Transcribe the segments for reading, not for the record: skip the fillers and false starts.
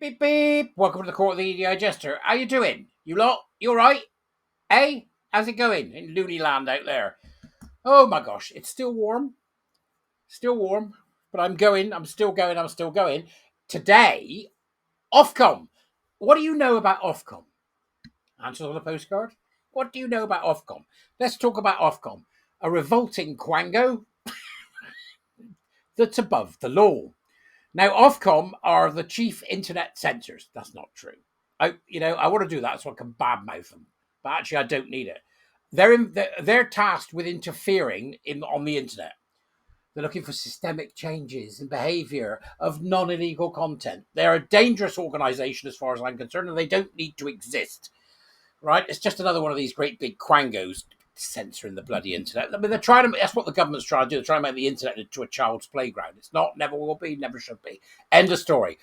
Beep, beep. Welcome to the court of the Edijester. How you doing? You lot? You all right? Eh? How's it going in loony land out there? Oh my gosh, it's still warm. Still warm. But I'm going. I'm still going. Today, Ofcom. What do you know about Ofcom? Answers on a postcard. What do you know about Ofcom? Let's talk about Ofcom. A revolting quango that's above the law. Now, Ofcom are the chief internet censors. That's not true. I want to do that so I can badmouth them, but actually, I don't need it. They're tasked with interfering on the internet. They're looking for systemic changes in behaviour of non-illegal content. They're a dangerous organisation as far as I'm concerned, and they don't need to exist. Right? It's just another one of these great big quangos censoring the bloody internet. I mean, they're trying to. That's what the government's trying to do. They're trying to make the internet into a child's playground. It's not. Never will be. Never should be. End of story.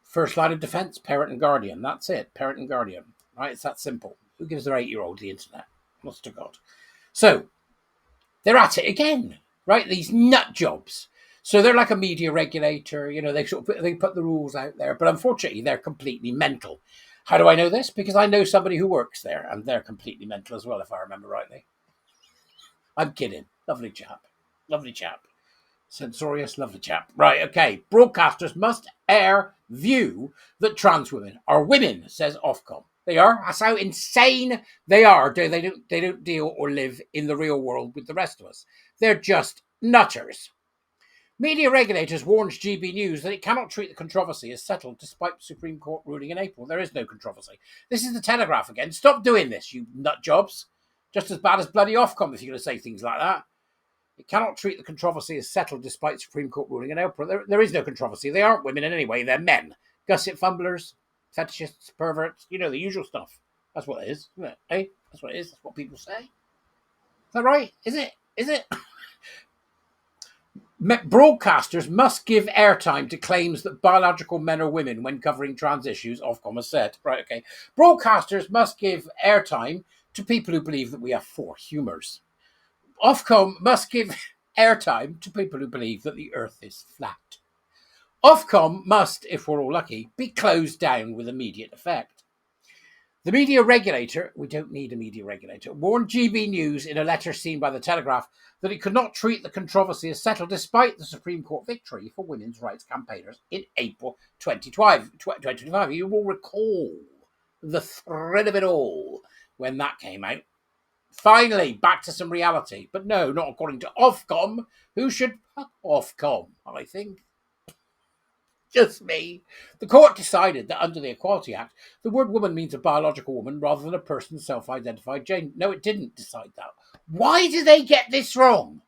First line of defence: parent and guardian. That's it. Parent and guardian. Right? It's that simple. Who gives their 8-year-old the internet? Honest to God. So they're at it again. Right? These nut jobs. So they're like a media regulator. They put the rules out there, but unfortunately, they're completely mental. How do I know this? Because I know somebody who works there, and they're completely mental as well, if I remember rightly. I'm kidding. Lovely chap. Censorious, lovely chap. Right, okay. Broadcasters must air view that trans women are women, says Ofcom. They are. That's how insane they are. They don't deal or live in the real world with the rest of us. They're just nutters. Media regulators warned GB News that it cannot treat the controversy as settled despite the Supreme Court ruling in April. There is no controversy. This is the Telegraph again. Stop doing this, you nut jobs. Just as bad as bloody Ofcom if you're going to say things like that. It cannot treat the controversy as settled despite the Supreme Court ruling in April. There is no controversy. They aren't women in any way. They're men. Gusset, Fumblers, fetishists, perverts. The usual stuff. That's what it is, isn't it? Hey, that's what it is. That's what people say. Is that right? Is it? Broadcasters must give airtime to claims that biological men are women when covering trans issues, Ofcom has said. Right, okay. Broadcasters must give airtime to people who believe that we have 4 humours. Ofcom must give airtime to people who believe that the earth is flat. Ofcom must, if we're all lucky, be closed down with immediate effect. The media regulator, we don't need a media regulator, warned GB News in a letter seen by the Telegraph that it could not treat the controversy as settled despite the Supreme Court victory for women's rights campaigners in April 2025. You will recall the thrill of it all when that came out. Finally, back to some reality. But no, not according to Ofcom. Who should fuck Ofcom, I think? Just me. The court decided that under the Equality Act, the word woman means a biological woman rather than a person's self-identified gender. No, it didn't decide that. Why do they get this wrong?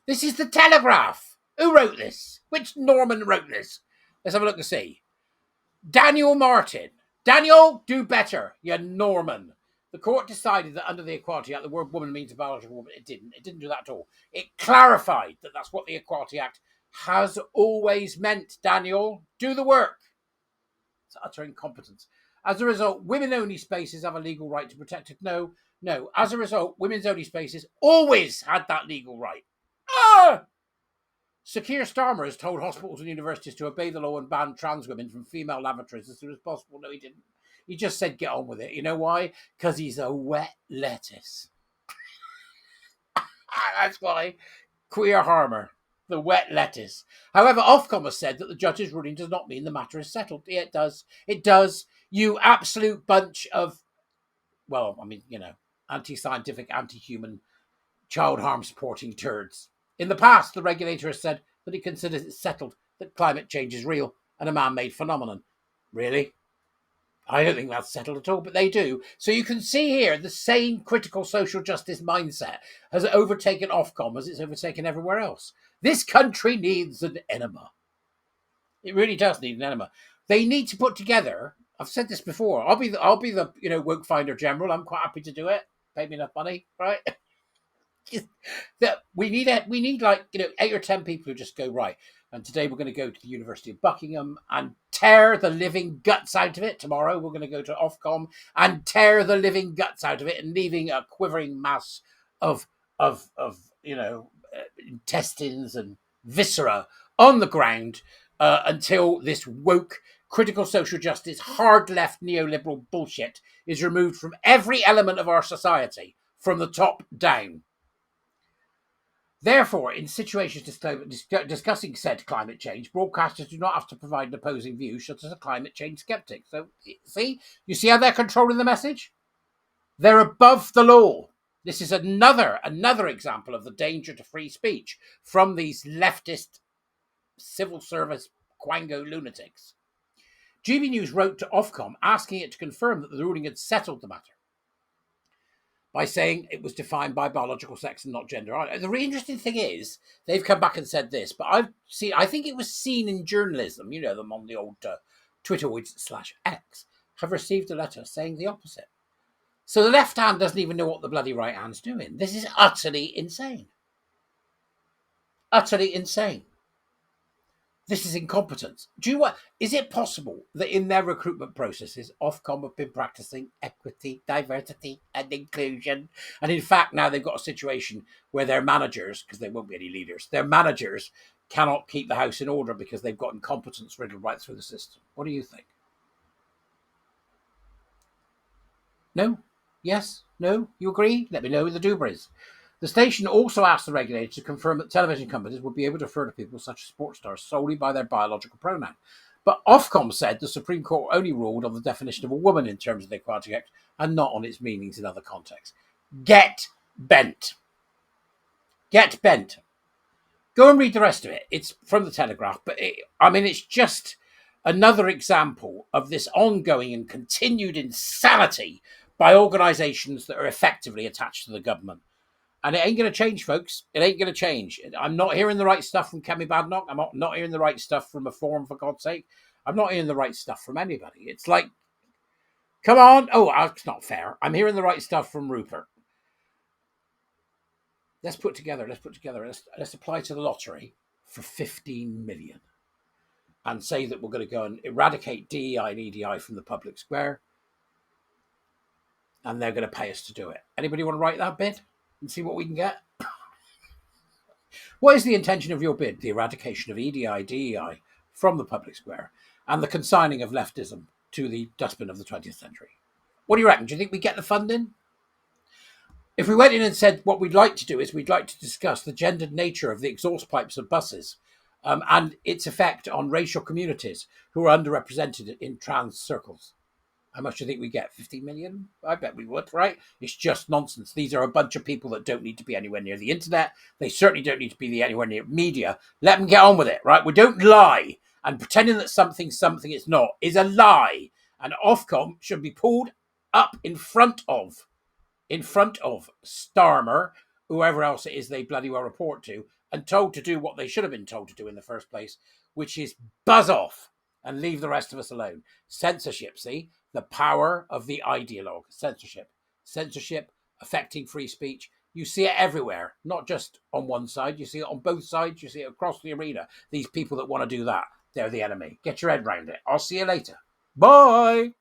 This is the Telegraph. Who wrote this? Which Norman wrote this? Let's have a look and see. Daniel Martin. Daniel, do better, you Norman. The court decided that under the Equality Act, the word woman means a biological woman. It didn't. It didn't do that at all. It clarified that that's what the Equality Act has always meant, Daniel. Do the work. It's utter incompetence. As a result, women-only spaces have a legal right to protect it. No. As a result, women's-only spaces always had that legal right. Sir Keir Starmer has told hospitals and universities to obey the law and ban trans women from female lavatories as soon as possible. No, he didn't. He just said get on with it. You know why? Because he's a wet lettuce. That's why. Queer harmer. The wet lettuce. However, Ofcom has said that the judge's ruling does not mean the matter is settled. Yeah, it does. It does. You absolute bunch of, anti-scientific, anti-human, child harm supporting turds. In the past, the regulator has said that he considers it settled that climate change is real and a man-made phenomenon. Really? I don't think that's settled at all, but they do. So you can see here the same critical social justice mindset has overtaken Ofcom as it's overtaken everywhere else. This country needs an enema. It really does need an enema. They need to put together. I've said this before. I'll be the woke finder general. I'm quite happy to do it. Pay me enough money, right? We need 8 or 10 people who just go right. And today we're going to go to the University of Buckingham and tear the living guts out of it. Tomorrow we're going to go to Ofcom and tear the living guts out of it, and leaving a quivering mass of intestines and viscera on the ground until this woke, critical social justice, hard left neoliberal bullshit is removed from every element of our society, from the top down. Therefore, in situations discussing said climate change, broadcasters do not have to provide an opposing view, such as a climate change skeptic. So, you see how they're controlling the message? They're above the law. This is another example of the danger to free speech from these leftist civil service quango lunatics. GB News wrote to Ofcom asking it to confirm that the ruling had settled the matter by saying it was defined by biological sex and not gender. The really interesting thing is they've come back and said this, but I think it was seen in journalism, you know, them on the old Twitter/X, have received a letter saying the opposite. So the left hand doesn't even know what the bloody right hand's doing. This is utterly insane. Utterly insane. This is incompetence. Do you know what? Is it possible that in their recruitment processes, Ofcom have been practicing equity, diversity, and inclusion? And in fact, now they've got a situation where their managers, because there won't be any leaders, their managers cannot keep the house in order because they've got incompetence riddled right through the system. What do you think? No? Yes? No? You agree? Let me know in the Dubras. The station also asked the regulator to confirm that television companies would be able to refer to people such as sports stars solely by their biological pronoun. But Ofcom said the Supreme Court only ruled on the definition of a woman in terms of the Equality Act and not on its meanings in other contexts. Get bent. Get bent. Go and read the rest of it. It's from the Telegraph, but it's just another example of this ongoing and continued insanity by organisations that are effectively attached to the government. And it ain't going to change, folks. It ain't going to change. I'm not hearing the right stuff from Kemi Badenoch. I'm not hearing the right stuff from a forum, for God's sake. I'm not hearing the right stuff from anybody. It's like, come on. Oh, it's not fair. I'm hearing the right stuff from Rupert. Let's apply to the lottery for 15 million and say that we're going to go and eradicate DEI and EDI from the public square. And they're going to pay us to do it. Anybody want to write that bid and see what we can get? What is the intention of your bid? The eradication of EDI, DEI from the public square and the consigning of leftism to the dustbin of the 20th century. What do you reckon? Do you think we get the funding? If we went in and said what we'd like to do is we'd like to discuss the gendered nature of the exhaust pipes of buses and its effect on racial communities who are underrepresented in trans circles. How much do you think we get? 50 million? I bet we would, right? It's just nonsense. These are a bunch of people that don't need to be anywhere near the internet. They certainly don't need to be anywhere near media. Let them get on with it, right? We don't lie. And pretending that something it's not is a lie. And Ofcom should be pulled up in front of Starmer, whoever else it is they bloody well report to, and told to do what they should have been told to do in the first place, which is buzz off and leave the rest of us alone. Censorship, see? The power of the ideologue. Censorship affecting free speech. You see it everywhere, not just on one side. You see it on both sides. You see it across the arena. These people that want to do that, they're the enemy. Get your head around it. I'll see you later. Bye.